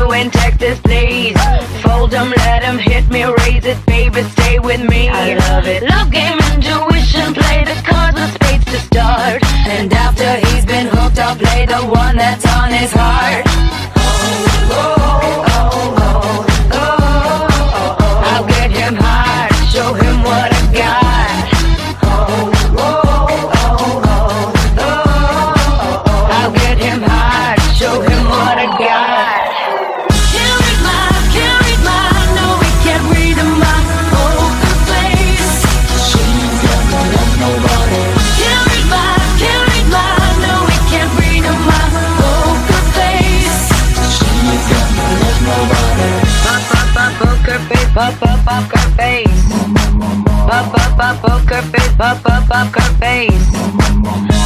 you in Texas, please. Fold 'em, let 'em hit me, raise it, baby, stay with me. I love it. Love game, intuition, play the cards with spades to start. And after he's been hooked, I'll play the one that's on his heart. I'll get him hard, show him what I got. I'll get him hard, show him what I got. Can't read my, no, we can't read my poker face. She's got no love, nobody. Can't read my, no, we can't read my poker face. She's got no love, nobody. Poker face, poker face. Poker face, poker face.